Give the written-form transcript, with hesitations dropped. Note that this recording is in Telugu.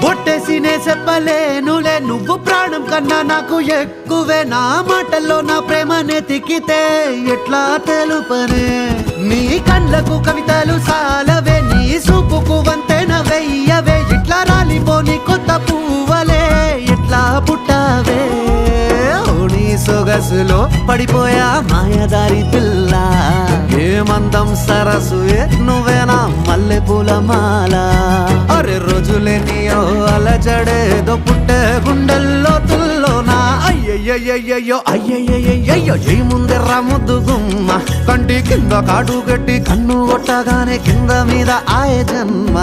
బొట్టేసినే చెప్పలేనులే నువ్వు ప్రాణం కన్నా నాకు ఎక్కువే నా మాటల్లో నా ప్రేమనే తిక్కితే ఎట్లా తెలుపనే నీ కళ్ళకు కవితలు సాలవే నీ సూపుకు వంతెన వెయ్యవే ఇట్లా రాలిపోని కొత్త పువ్వలే ఎట్లా పుట్టావే నీ సొగసులో పడిపోయా మాయదారి పిల్ల ఏమందం సరసు నువ్వేనా మల్లె పూల మాల అరే రోజులేనియో అలజడేదో పుట్టే గుండెల్లో తుల్లోనా అయ్యయ్యయ్యో అయ్యయ్యయ్యో ఈ ముందెర్ర ముద్దు గుమ్మ కంటి కింద కాడు గట్టి కన్ను కొట్టగానే కింద మీద ఆయ జన్మ